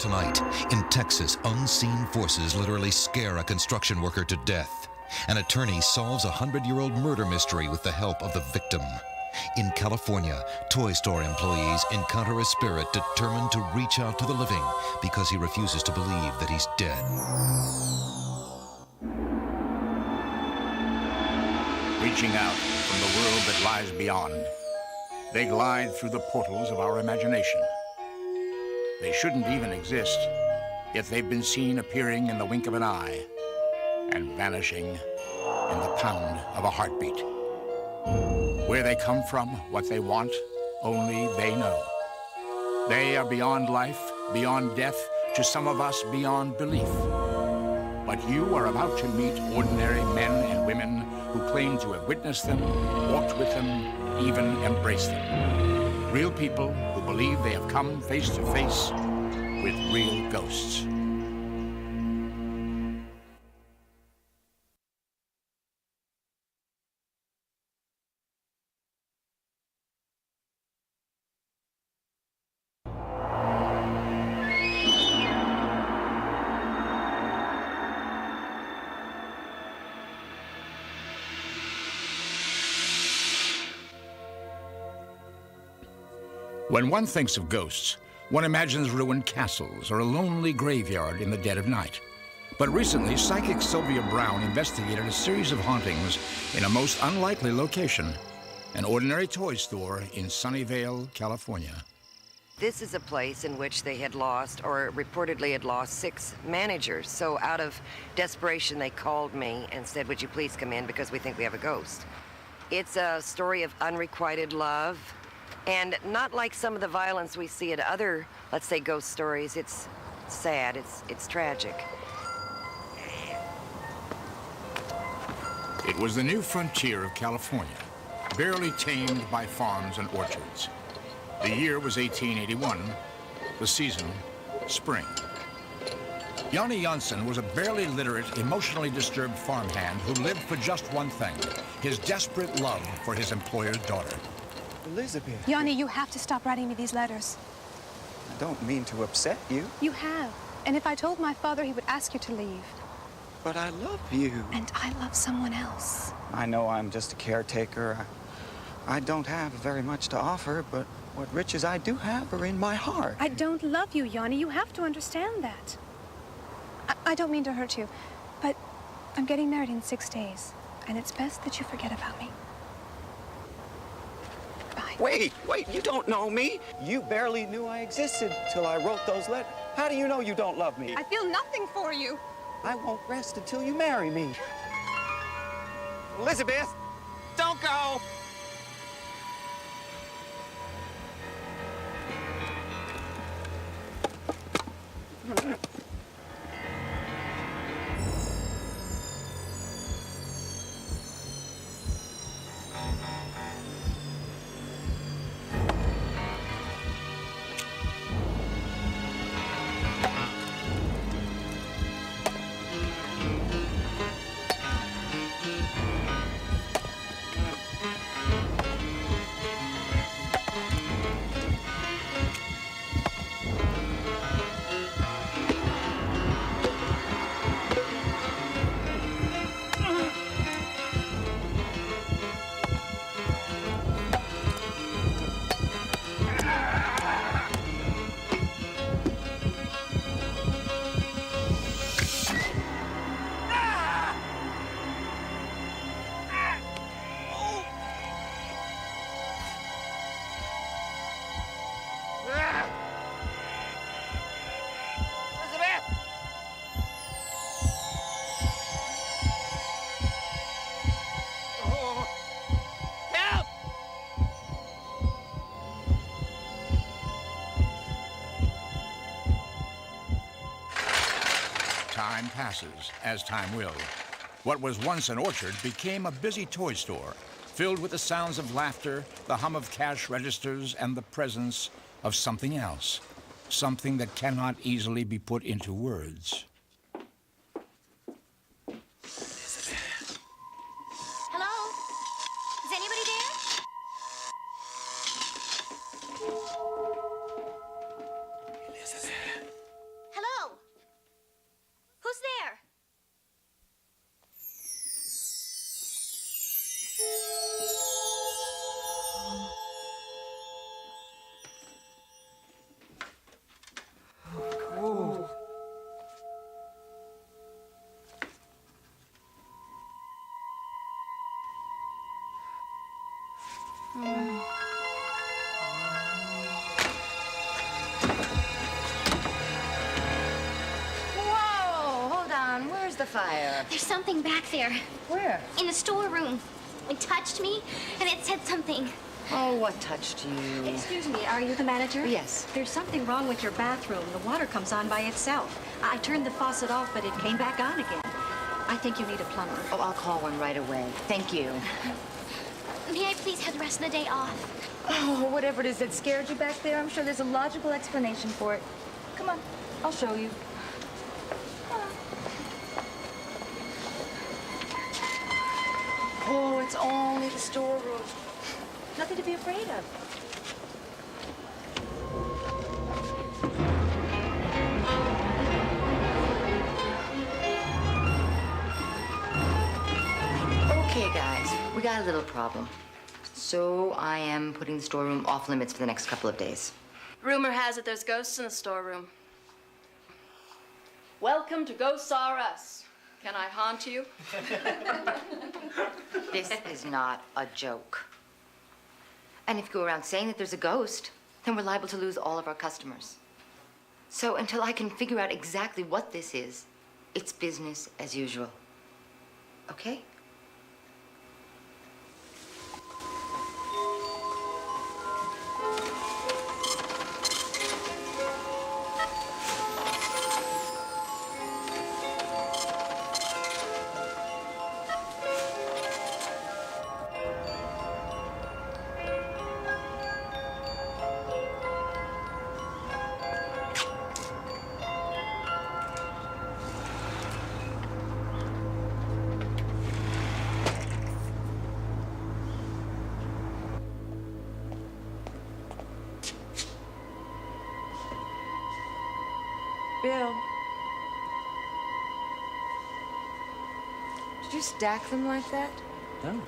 tonight. In Texas, unseen forces literally scare a construction worker to death. An attorney solves a 100-year-old murder mystery with the help of the victim. In California, toy store employees encounter a spirit determined to reach out to the living because he refuses to believe that he's dead. Reaching out from the world that lies beyond, they glide through the portals of our imagination. They shouldn't even exist, yet they've been seen appearing in the wink of an eye and vanishing in the pound of a heartbeat. Where they come from, what they want, only they know. They are beyond life, beyond death, to some of us beyond belief. But you are about to meet ordinary men and women who claim to have witnessed them, walked with them, even embraced them. Real people who believe they have come face to face with real ghosts. When one thinks of ghosts, one imagines ruined castles or a lonely graveyard in the dead of night. But recently, psychic Sylvia Brown investigated a series of hauntings in a most unlikely location, an ordinary toy store in Sunnyvale, California. This is a place in which they had lost, or reportedly had lost, 6 managers. So out of desperation, they called me and said, would you please come in because we think we have a ghost. It's a story of unrequited love, and not like some of the violence we see at other, let's say, ghost stories. It's sad, it's tragic. It was the new frontier of California, barely tamed by farms and orchards. The year was 1881, the season, spring. Yanni Janssen was a barely literate, emotionally disturbed farmhand who lived for just one thing, his desperate love for his employer's daughter. Elizabeth. Yanni, you have to stop writing me these letters. I don't mean to upset you. You have. And if I told my father, he would ask you to leave. But I love you. And I love someone else. I know I'm just a caretaker. I don't have very much to offer, but what riches I do have are in my heart. I don't love you, Yanni. You have to understand that. I don't mean to hurt you, but I'm getting married in 6 days, and it's best that you forget about me. Bye. Wait, you don't know me. You barely knew I existed till I wrote those letters. How do you know you don't love me? I feel nothing for you. I won't rest until you marry me. Elizabeth, don't go! Time passes, as time will. What was once an orchard became a busy toy store, filled with the sounds of laughter, the hum of cash registers, and the presence of something else. Something that cannot easily be put into words. Hello? Is anybody there? Who's there? Whoa! Hold on. Where's the fire? There's something back there. Where? In the storeroom. It touched me, and it said something. Oh, what touched you? Excuse me, are you the manager? Yes. There's something wrong with your bathroom. The water comes on by itself. I turned the faucet off, but it came back on again. I think you need a plumber. Oh, I'll call one right away. Thank you. May I please have the rest of the day off? Oh, whatever it is that scared you back there, I'm sure there's a logical explanation for it. Come on, I'll show you. Oh, it's only the storeroom. Nothing to be afraid of. Okay, guys, we got a little problem. So I am putting the storeroom off limits for the next couple of days. Rumor has it there's ghosts in the storeroom. Welcome to Ghosts R Us. Can I haunt you? This is not a joke. And if you go around saying that there's a ghost, then we're liable to lose all of our customers. So until I can figure out exactly what this is, it's business as usual. Okay? Bill. Did you stack them like that? No.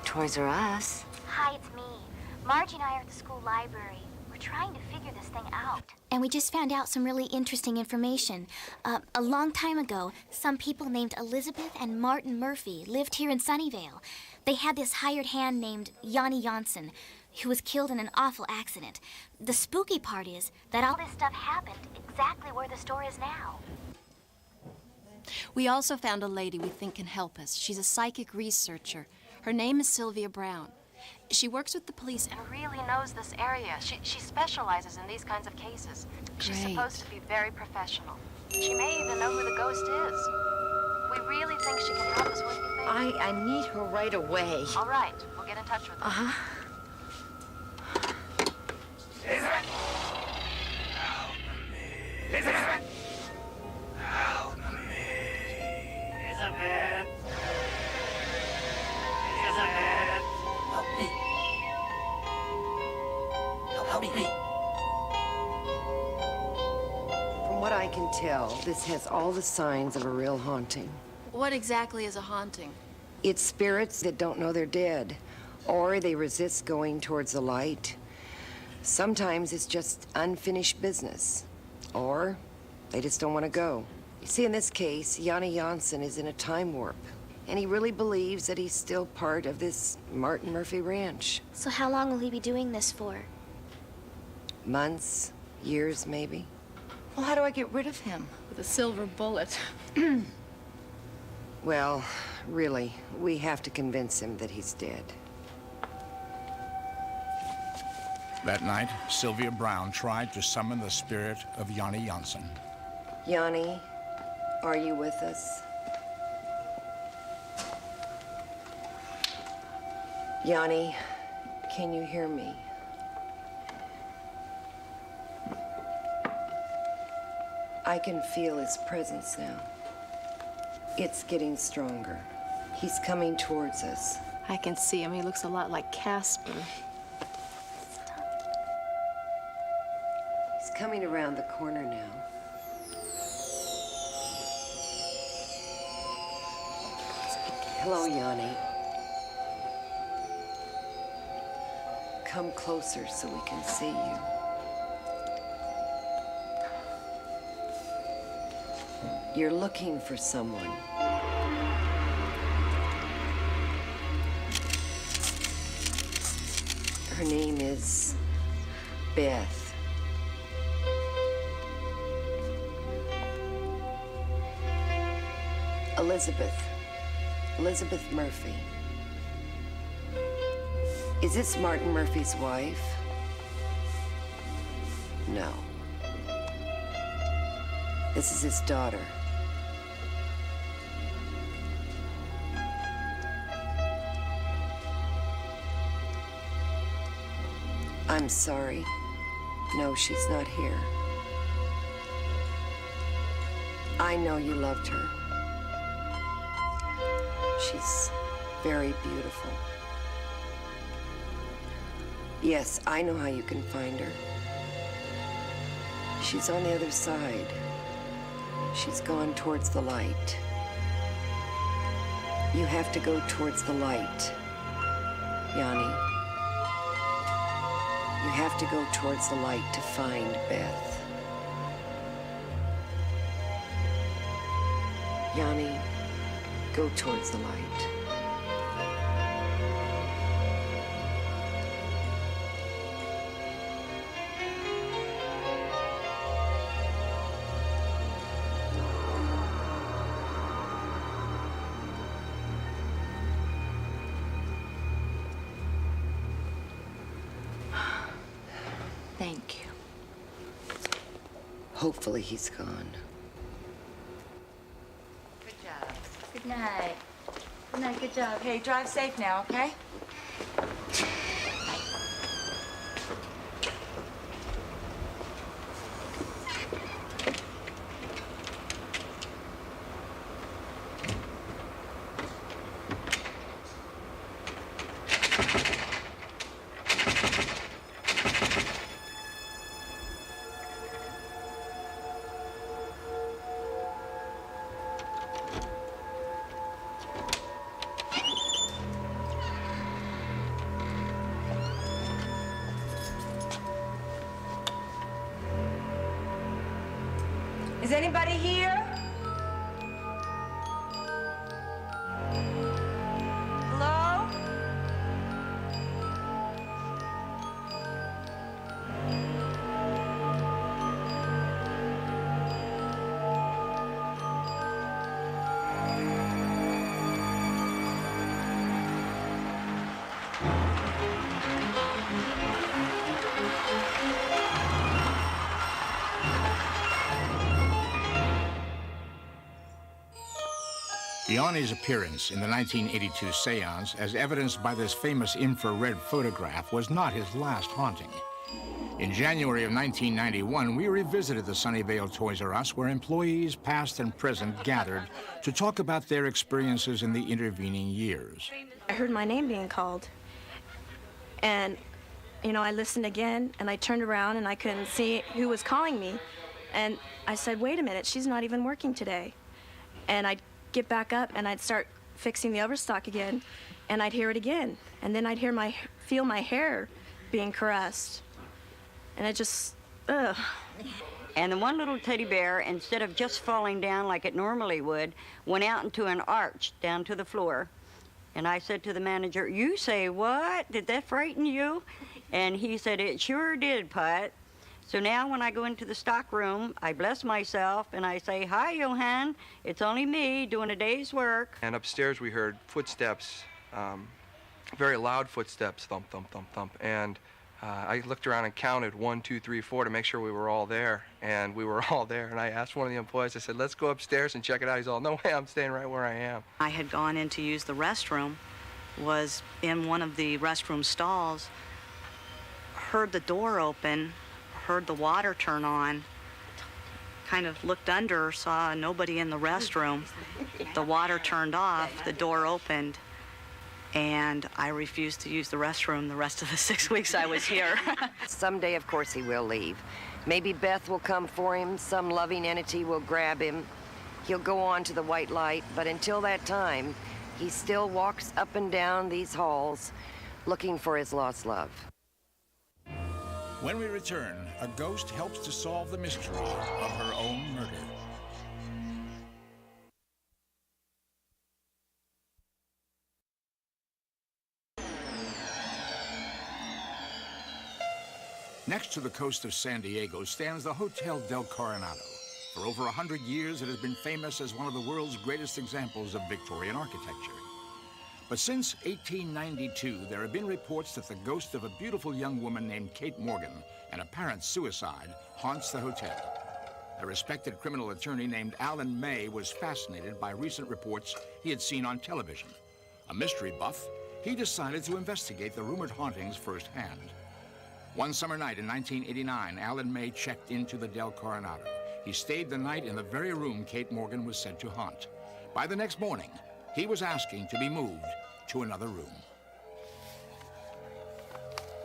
Toys R Us. Hi, it's me. Margie and I are at the school library. We're trying to figure this thing out. And we just found out some really interesting information. A long time ago, some people named Elizabeth and Martin Murphy lived here in Sunnyvale. They had this hired hand named Yanni Janssen, who was killed in an awful accident. The spooky part is that all this stuff happened exactly where the store is now. We also found a lady we think can help us. She's a psychic researcher. Her name is Sylvia Brown. She works with the police and really knows this area. She specializes in these kinds of cases. She's supposed to be very professional. She may even know who the ghost is. We really think she can help us. What do you think? I need her right away. All right, we'll get in touch with her. Uh-huh. From what I can tell, this has all the signs of a real haunting. What exactly is a haunting? It's spirits that don't know they're dead, or they resist going towards the light. Sometimes it's just unfinished business, or they just don't want to go. You see, in this case, Yanni Janssen is in a time warp, and he really believes that he's still part of this Martin Murphy ranch. So how long will he be doing this for? Months, years, maybe. Well, how do I get rid of him? With a silver bullet. Well, really, we have to convince him that he's dead. That night, Sylvia Brown tried to summon the spirit of Yanni Janssen. Yanni, are you with us? Yanni, can you hear me? I can feel his presence now. It's getting stronger. He's coming towards us. I can see him. He looks a lot like Casper. He's coming around the corner now. Hello, Yanni. Come closer so we can see you. You're looking for someone. Her name is Beth. Elizabeth Murphy. Is this Martin Murphy's wife? No. This is his daughter. I'm sorry. No, she's not here. I know you loved her. She's very beautiful. Yes, I know how you can find her. She's on the other side. She's gone towards the light. You have to go towards the light, Yanni. You have to go towards the light to find Beth. Yanni, go towards the light. Thank you. Hopefully he's gone. Good job. Good night. Good night, good job. Hey, drive safe now, okay? Is anybody here? Hello? Yanni's appearance in the 1982 seance, as evidenced by this famous infrared photograph, was not his last haunting. In January of 1991, we revisited the Sunnyvale Toys R Us, where employees past and present gathered to talk about their experiences in the intervening years. I heard my name being called. And, I listened again, and I turned around, and I couldn't see who was calling me. And I said, wait a minute, she's not even working today. And I'd get back up, and I'd start fixing the overstock again, and I'd hear it again. And then I'd feel my hair being caressed. And it just, ugh. And the one little teddy bear, instead of just falling down like it normally would, went out into an arch down to the floor. And I said to the manager, "You say what? Did that frighten you?" And he said, "It sure did, Put." So now when I go into the stock room, I bless myself and I say, "Hi, Johan. It's only me doing a day's work." And upstairs we heard footsteps, very loud footsteps, thump, thump, thump, thump. And I looked around and counted 1, 2, 3, 4 to make sure we were all there. And we were all there. And I asked one of the employees, I said, "Let's go upstairs and check it out." He's all, "No way, I'm staying right where I am." I had gone in to use the restroom, was in one of the restroom stalls, heard the door open, heard the water turn on, kind of looked under, saw nobody in the restroom. The water turned off, the door opened, and I refused to use the restroom the rest of the 6 weeks I was here. Someday, of course, he will leave. Maybe Beth will come for him, some loving entity will grab him. He'll go on to the white light, but until that time, he still walks up and down these halls looking for his lost love. When we return, a ghost helps to solve the mystery of her own murder. Next to the coast of San Diego stands the Hotel del Coronado. For over 100 years, it has been famous as one of the world's greatest examples of Victorian architecture. But since 1892, there have been reports that the ghost of a beautiful young woman named Kate Morgan, an apparent suicide, haunts the hotel. A respected criminal attorney named Alan May was fascinated by recent reports he had seen on television. A mystery buff, he decided to investigate the rumored hauntings firsthand. One summer night in 1989, Alan May checked into the Del Coronado. He stayed the night in the very room Kate Morgan was said to haunt. By the next morning, he was asking to be moved to another room.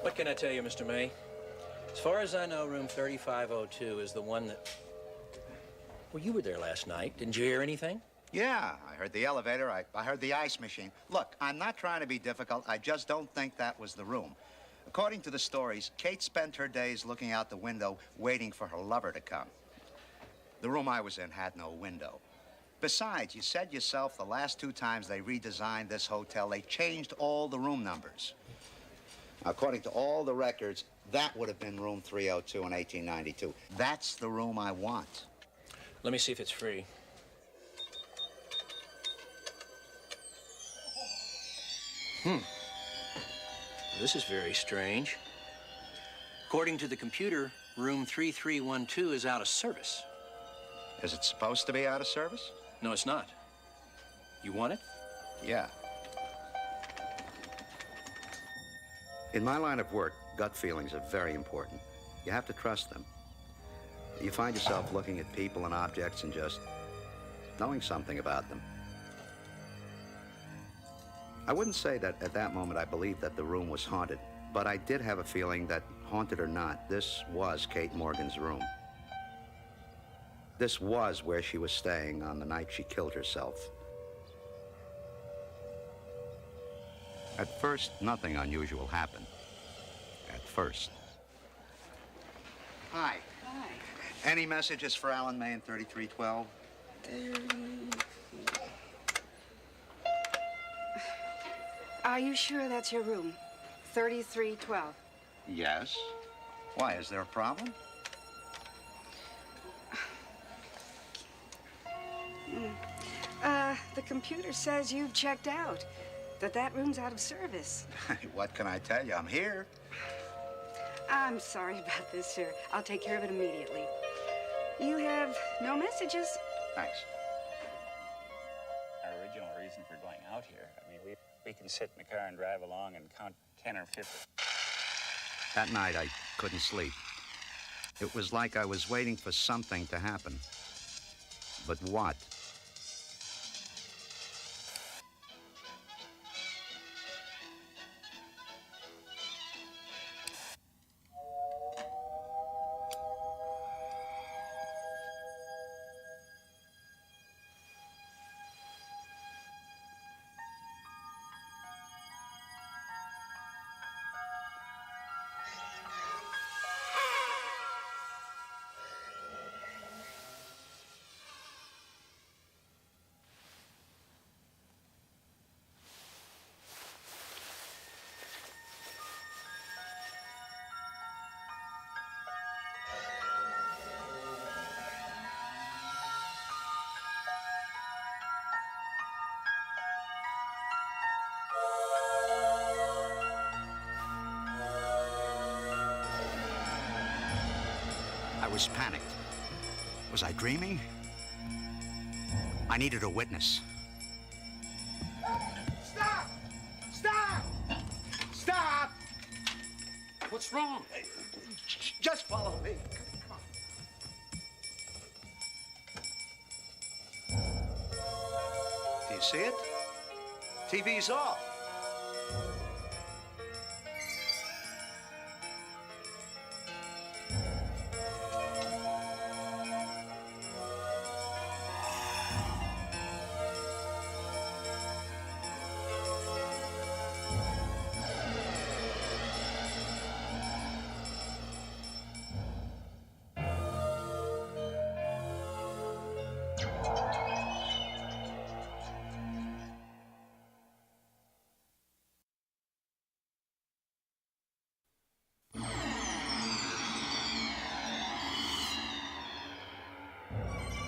What can I tell you, Mr. May? As far as I know, room 3502 is the one that... Well, you were there last night. Didn't you hear anything? Yeah, I heard the elevator, I heard the ice machine. Look, I'm not trying to be difficult, I just don't think that was the room. According to the stories, Kate spent her days looking out the window waiting for her lover to come. The room I was in had no window. Besides, you said yourself the last 2 times they redesigned this hotel, they changed all the room numbers. According to all the records, that would have been room 302 in 1892. That's the room I want. Let me see if it's free. This is very strange. According to the computer, room 3312 is out of service. Is it supposed to be out of service? No, it's not. You want it? Yeah. In my line of work, gut feelings are very important. You have to trust them. You find yourself looking at people and objects and just knowing something about them. I wouldn't say that at that moment I believed that the room was haunted, but I did have a feeling that, haunted or not, this was Kate Morgan's room. This was where she was staying on the night she killed herself. At first, nothing unusual happened. At first. Hi. Hi. Any messages for Alan May in 3312? Are you sure that's your room? 3312. Yes. Why, is there a problem? The computer says you've checked out, that room's out of service. What can I tell you? I'm here. I'm sorry about this, sir. I'll take care of it immediately. You have no messages. Thanks. Our original reason for going out here, I mean, we can sit in the car and drive along and count 10 or 50. That night, I couldn't sleep. It was like I was waiting for something to happen. But what? I was panicked. Was I dreaming? I needed a witness. Stop! Stop! Stop! What's wrong? Just follow me. Come you see it? TV's off.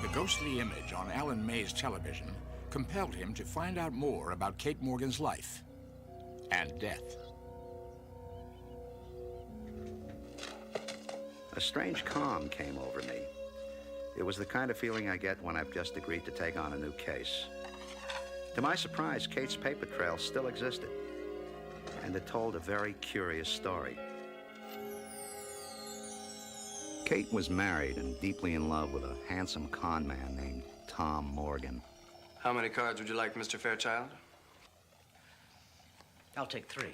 The ghostly image on Alan May's television compelled him to find out more about Kate Morgan's life and death. A strange calm came over me. It was the kind of feeling I get when I've just agreed to take on a new case. To my surprise, Kate's paper trail still existed, and it told a very curious story. Kate was married and deeply in love with a handsome con man named Tom Morgan. How many cards would you like, Mr. Fairchild? I'll take 3.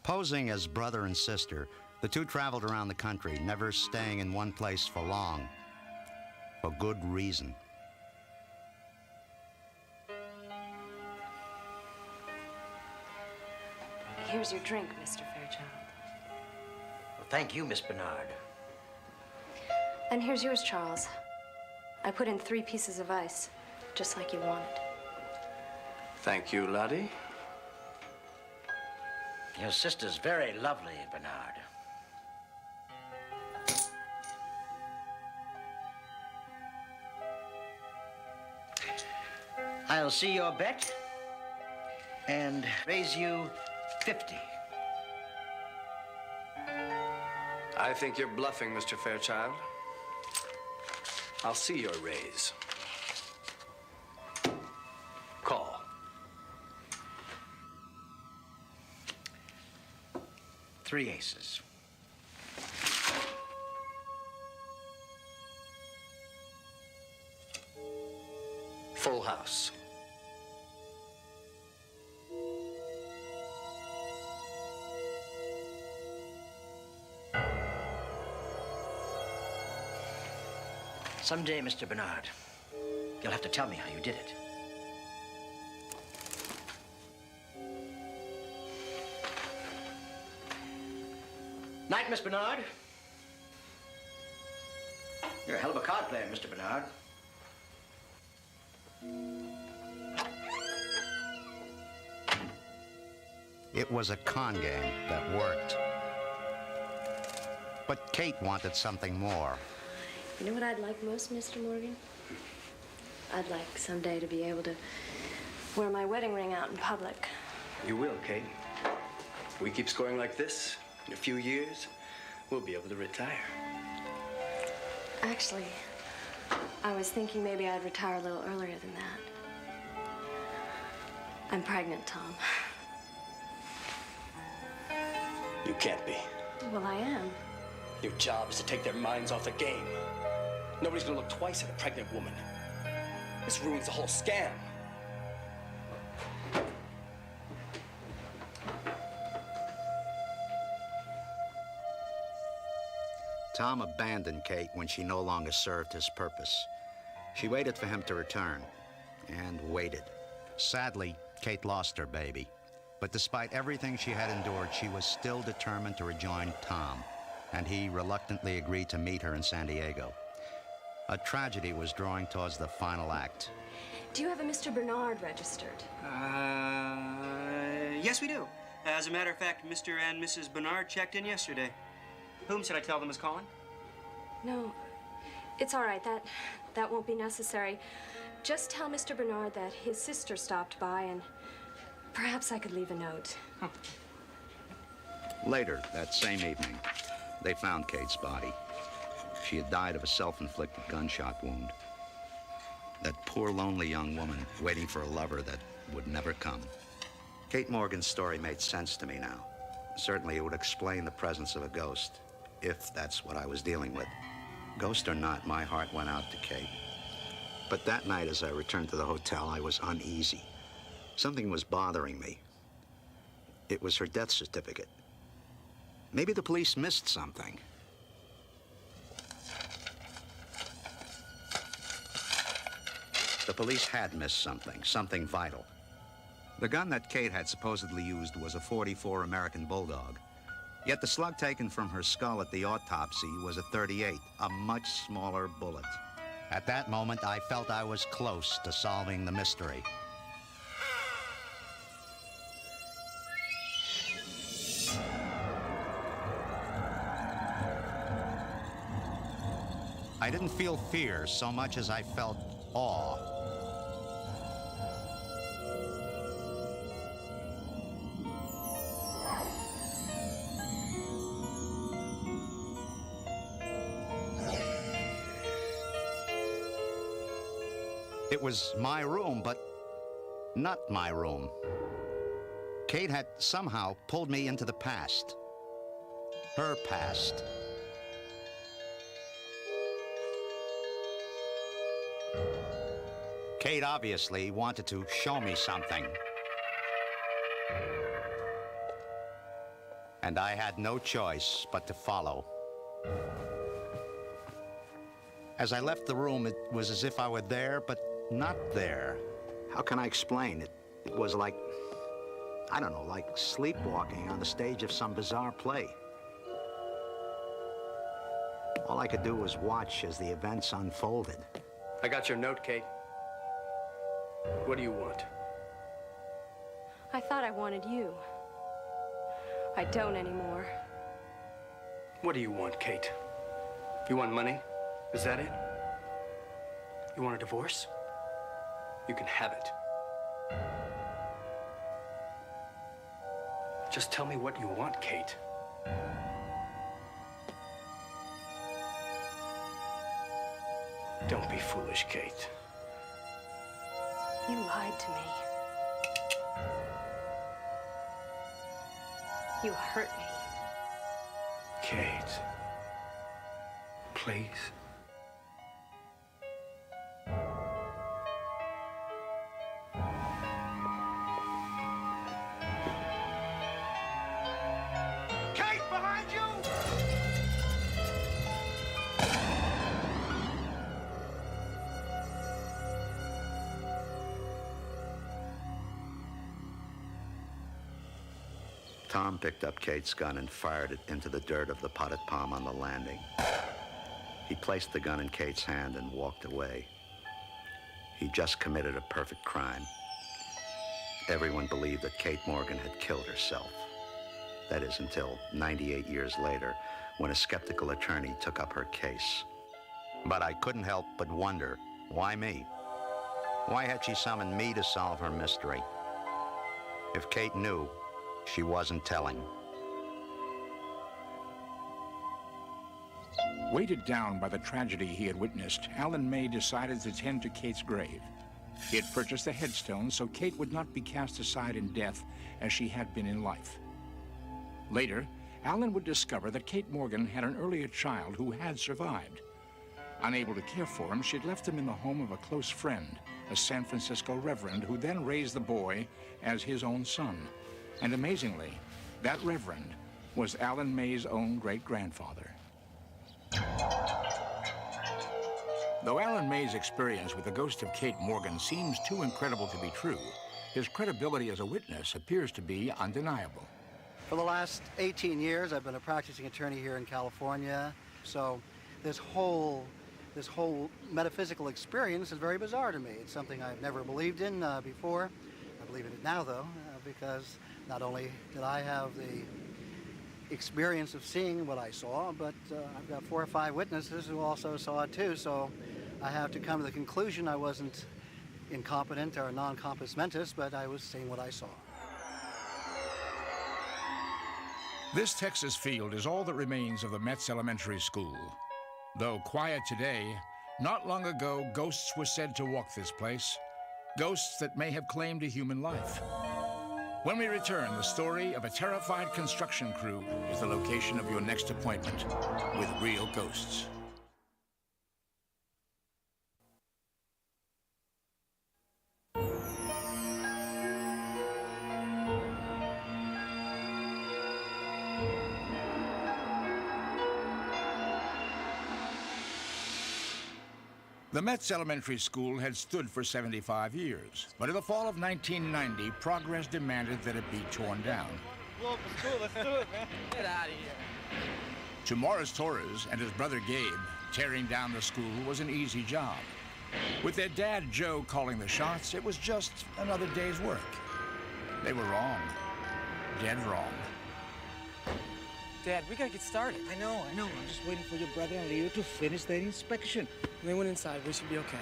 Posing as brother and sister, the two traveled around the country, never staying in one place for long, for good reason. Here's your drink, Mr. Fairchild. Well, thank you, Miss Bernard. And here's yours, Charles. I put in 3 pieces of ice, just like you wanted. Thank you, Lottie. Your sister's very lovely, Bernard. I'll see your bet and raise you 50. I think you're bluffing, Mr. Fairchild. I'll see your raise. Call. Three aces. Full house. Someday, Mr. Bernard, you'll have to tell me how you did it. Night, Miss Bernard. You're a hell of a card player, Mr. Bernard. It was a con game that worked. But Kate wanted something more. You know what I'd like most, Mr. Morgan? I'd like someday to be able to wear my wedding ring out in public. You will, Kate. If we keep scoring like this, in a few years, we'll be able to retire. Actually, I was thinking maybe I'd retire a little earlier than that. I'm pregnant, Tom. You can't be. Well, I am. Your job is to take their minds off the game. Nobody's gonna look twice at a pregnant woman. This ruins the whole scam. Tom abandoned Kate when she no longer served his purpose. She waited for him to return, and waited. Sadly, Kate lost her baby. But despite everything she had endured, she was still determined to rejoin Tom, and he reluctantly agreed to meet her in San Diego. A tragedy was drawing towards the final act. Do you have a Mr. Bernard registered? Yes, we do. As a matter of fact, Mr. and Mrs. Bernard checked in yesterday. Whom should I tell them is calling? No, it's all right. That won't be necessary. Just tell Mr. Bernard that his sister stopped by, and perhaps I could leave a note. Later, that same evening, they found Kate's body. She had died of a self-inflicted gunshot wound. That poor, lonely young woman waiting for a lover that would never come. Kate Morgan's story made sense to me now. Certainly, it would explain the presence of a ghost, if that's what I was dealing with. Ghost or not, my heart went out to Kate. But that night, as I returned to the hotel, I was uneasy. Something was bothering me. It was her death certificate. Maybe the police missed something. The police had missed something vital. The gun that Kate had supposedly used was a .44 American Bulldog. Yet the slug taken from her skull at the autopsy was a .38, a much smaller bullet. At that moment, I felt I was close to solving the mystery. I didn't feel fear so much as I felt awe. It was my room, but not my room. Kate had somehow pulled me into the past. Her past. Kate obviously wanted to show me something. And I had no choice but to follow. As I left the room, it was as if I were there, but not there. How can I explain it? It was like, I don't know, like sleepwalking on the stage of some bizarre play. All I could do was watch as the events unfolded. I got your note, Kate. What do you want? I thought I wanted you. I don't anymore. What do you want, Kate? You want money? Is that it? You want a divorce? You can have it. Just tell me what you want, Kate. Don't be foolish, Kate. You lied to me. You hurt me. Kate, please. Kate, behind you! Tom picked up Kate's gun and fired it into the dirt of the potted palm on the landing. He placed the gun in Kate's hand and walked away. He just committed a perfect crime. Everyone believed that Kate Morgan had killed herself. That is, until 98 years later, when a skeptical attorney took up her case. But I couldn't help but wonder, why me? Why had she summoned me to solve her mystery? If Kate knew, she wasn't telling. Weighted down by the tragedy he had witnessed, Alan May decided to tend to Kate's grave. He had purchased a headstone so Kate would not be cast aside in death as she had been in life. Later, Alan would discover that Kate Morgan had an earlier child who had survived. Unable to care for him, she had left him in the home of a close friend, a San Francisco reverend, who then raised the boy as his own son. And amazingly, that reverend was Alan May's own great-grandfather. Though Alan May's experience with the ghost of Kate Morgan seems too incredible to be true, his credibility as a witness appears to be undeniable. For the last 18 years, I've been a practicing attorney here in California, so this whole metaphysical experience is very bizarre to me. It's something I've never believed in before. I believe in it now, though, because not only did I have the experience of seeing what I saw, but I've got 4 or 5 witnesses who also saw it too, so I have to come to the conclusion I wasn't incompetent or non-compos mentis, but I was seeing what I saw. This Texas field is all that remains of the Metz Elementary School. Though quiet today, not long ago, ghosts were said to walk this place, ghosts that may have claimed a human life. When we return, the story of a terrified construction crew is the location of your next appointment with real ghosts. The Metz Elementary School had stood for 75 years, but in the fall of 1990, progress demanded that it be torn down. Blow up the school, let's do it, man. Get out of here. To Morris Torres and his brother Gabe, tearing down the school was an easy job. With their dad Joe calling the shots, it was just another day's work. They were wrong. Dead wrong. Dad, we gotta get started. I know. I'm just waiting for your brother and Leo to finish their inspection. They went inside. We should be okay.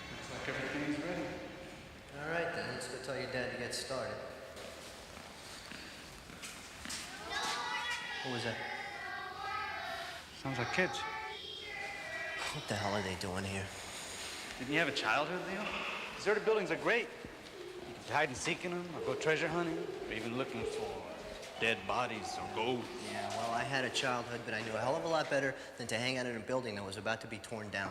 Looks like everything's ready. All right, then. Let's go tell your dad to get started. What was that? Sounds like kids. What the hell are they doing here? Didn't you have a childhood, Leo? Deserted buildings are great. You can hide and seek in them, or go treasure hunting, or even looking for dead bodies or gold. Yeah, well, I had a childhood, but I knew a hell of a lot better than to hang out in a building that was about to be torn down.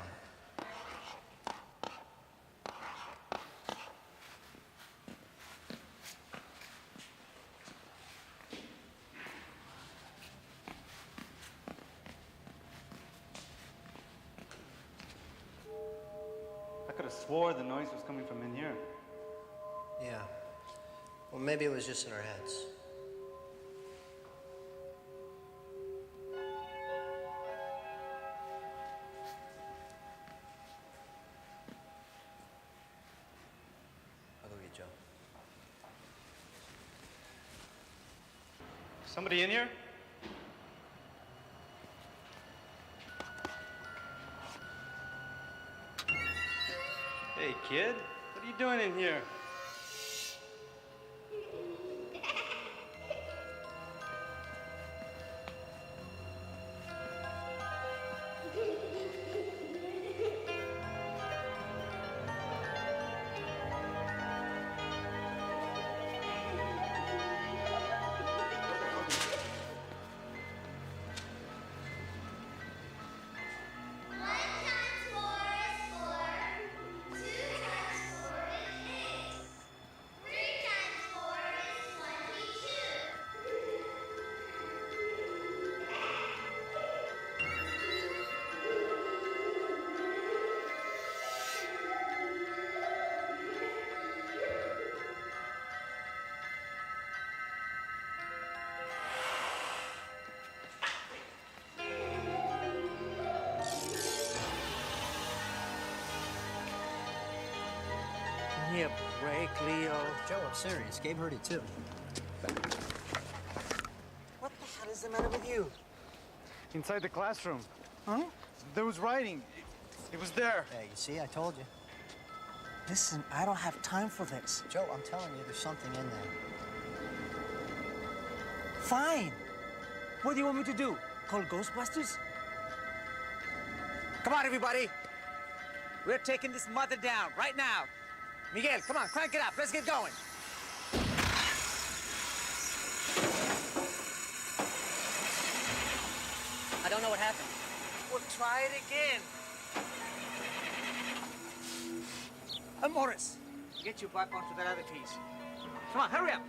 I could have swore the noise was coming from in here. Yeah. Well, maybe it was just in our heads. I'll go get Joe. Somebody in here? Hey, kid. What are you doing in here? Give me a break, Leo. Joe, I'm serious. Gabe heard it too. What the hell is the matter with you? Inside the classroom. Huh? There was writing. It was there. Hey, you see, I told you. Listen, I don't have time for this. Joe, I'm telling you, there's something in there. Fine. What do you want me to do? Call Ghostbusters? Come on, everybody. We're taking this mother down right now. Miguel, come on, crank it up. Let's get going. I don't know what happened. We'll try it again. Morris, get you back onto that other piece. Come on, hurry up.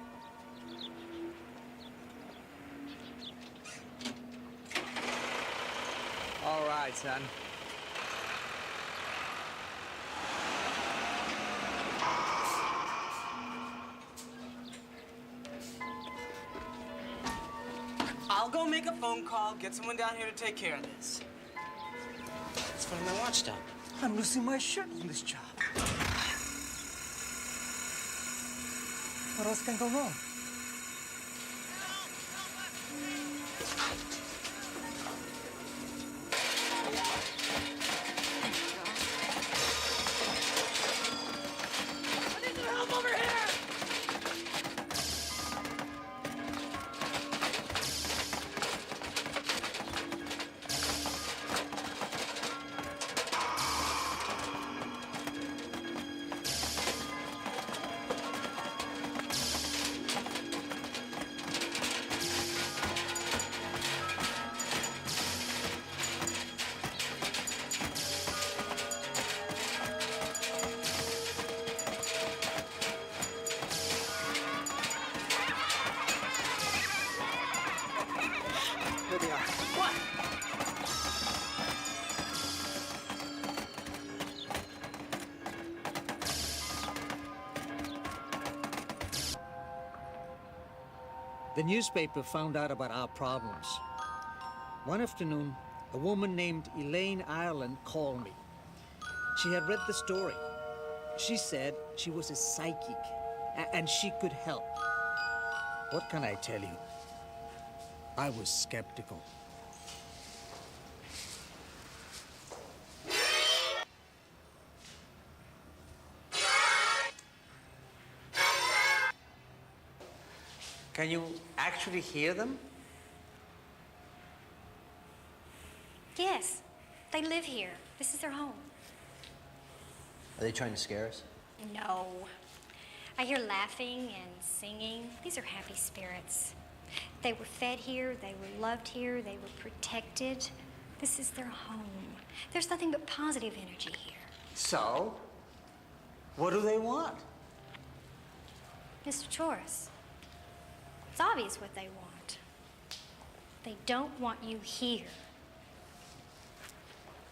All right, son. I'll go make a phone call, get someone down here to take care of this. Let's find my watch down. I'm losing my shirt on this job. What else can go wrong? I need some help over here! The newspaper found out about our problems. One afternoon, a woman named Elaine Ireland called me. She had read the story. She said she was a psychic, and she could help. What can I tell you? I was skeptical. Can you actually hear them? Yes, they live here. This is their home. Are they trying to scare us? No. I hear laughing and singing. These are happy spirits. They were fed here, they were loved here, they were protected. This is their home. There's nothing but positive energy here. So, what do they want? Mr. Torres, it's obvious what they want. They don't want you here.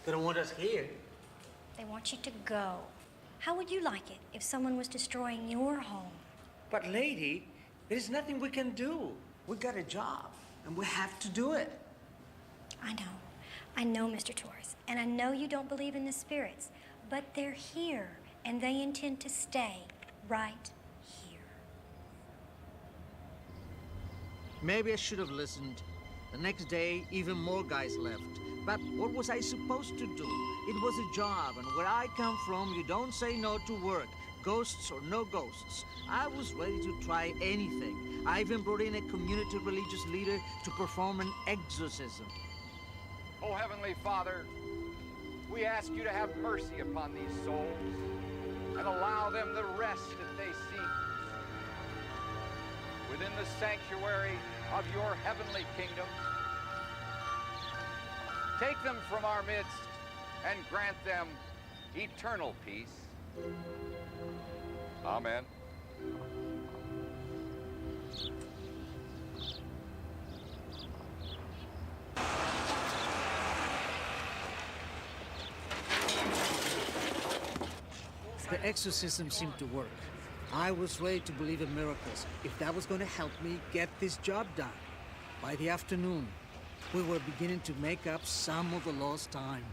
They don't want us here. They want you to go. How would you like it if someone was destroying your home? But lady, there's nothing we can do. We got a job, and we have to do it. I know. I know, Mr. Torres, and I know you don't believe in the spirits, but they're here, and they intend to stay right here. Maybe I should have listened. The next day, even more guys left. But what was I supposed to do? It was a job, and where I come from, you don't say no to work. Ghosts or no ghosts. I was ready to try anything. I even brought in a community religious leader to perform an exorcism. Oh, Heavenly Father, we ask you to have mercy upon these souls and allow them the rest that they seek within the sanctuary of your heavenly kingdom. Take them from our midst and grant them eternal peace. Amen. The exorcism seemed to work. I was ready to believe in miracles if that was going to help me get this job done. By the afternoon, we were beginning to make up some of the lost time.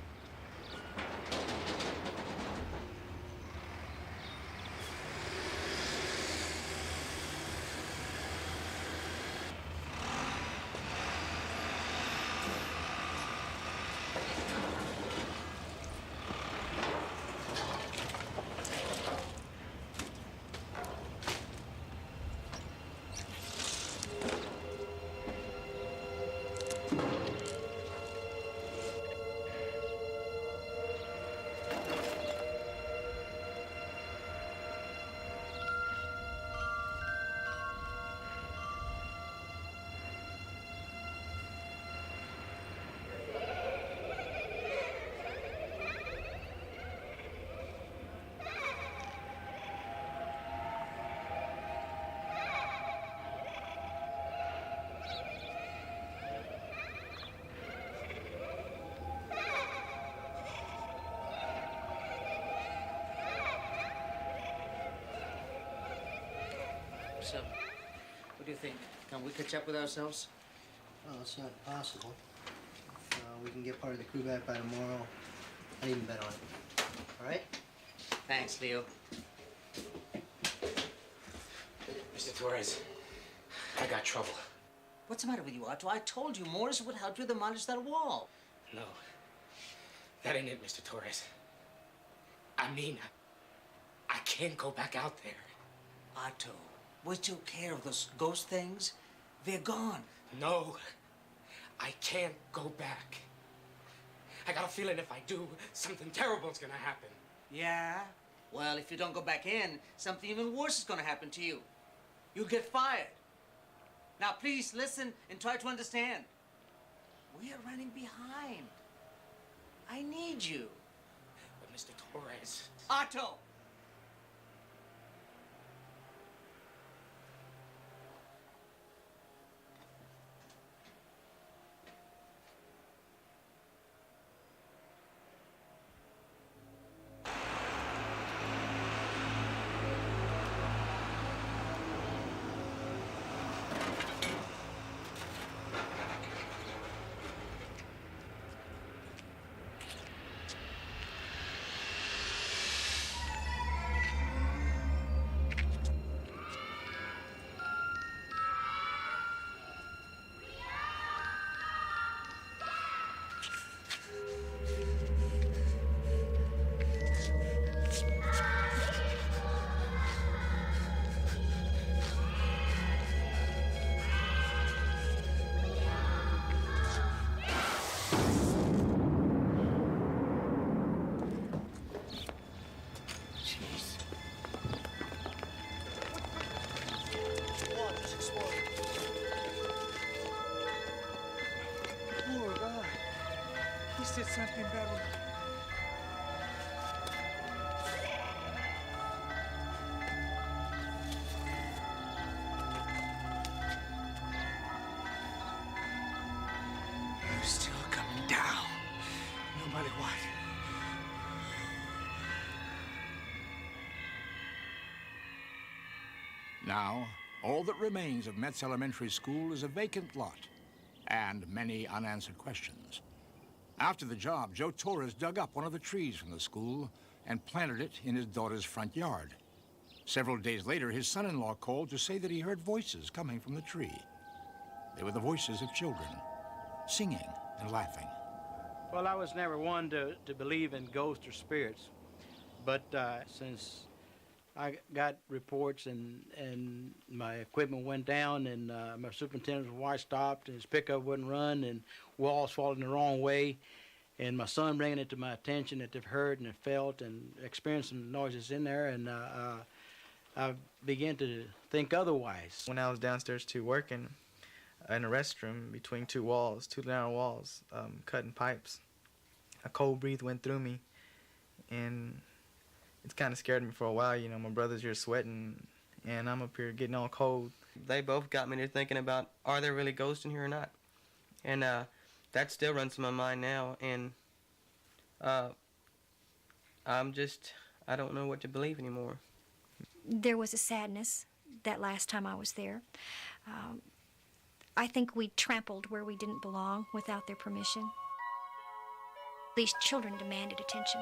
So, what do you think? Can we catch up with ourselves? Oh, it's not possible. We can get part of the crew back by tomorrow. I'd even bet on it. All right? Thanks, Leo. Mr. Torres, I got trouble. What's the matter with you, Otto? I told you Morris would help you demolish that wall. No, that ain't it, Mr. Torres. I mean, I can't go back out there. Otto, we still care of those ghost things. They're gone. No, I can't go back. I got a feeling if I do, something terrible's gonna happen. Yeah? Well, if you don't go back in, something even worse is gonna happen to you. You'll get fired. Now, please listen and try to understand. We are running behind. I need you. But Mr. Torres... Otto! said something about it. You're still coming down, no matter what. Now, all that remains of Metz Elementary School is a vacant lot and many unanswered questions. After the job, Joe Torres dug up one of the trees from the school and planted it in his daughter's front yard. Several days later, his son-in-law called to say that he heard voices coming from the tree. They were the voices of children, singing and laughing. Well, I was never one to believe in ghosts or spirits, but since I got reports and my equipment went down and my superintendent's wife stopped and his pickup wouldn't run and walls falling the wrong way, and my son bringing it to my attention that they've heard and felt and experienced some noises in there, and I began to think otherwise. When I was downstairs too working in a restroom between two narrow walls, cutting pipes, a cold breeze went through me, and it's kind of scared me for a while. You know, my brother's here sweating, and I'm up here getting all cold. They both got me to thinking about, are there really ghosts in here or not? And that still runs through my mind now, and I don't know what to believe anymore. There was a sadness that last time I was there. I think we trampled where we didn't belong without their permission. These children demanded attention,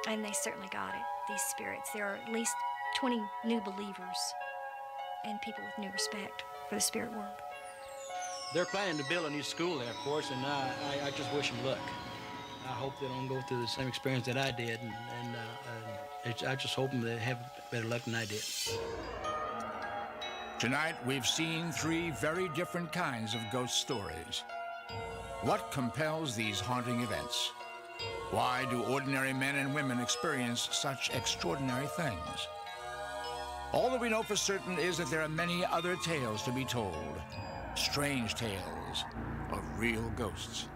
and they certainly got it, these spirits. There are at least 20 new believers and people with new respect for the spirit world. They're planning to build a new school there, of course, and I just wish them luck. I hope they don't go through the same experience that I did, and I just hope they have better luck than I did. Tonight, we've seen three very different kinds of ghost stories. What compels these haunting events? Why do ordinary men and women experience such extraordinary things? All that we know for certain is that there are many other tales to be told. Strange tales of real ghosts.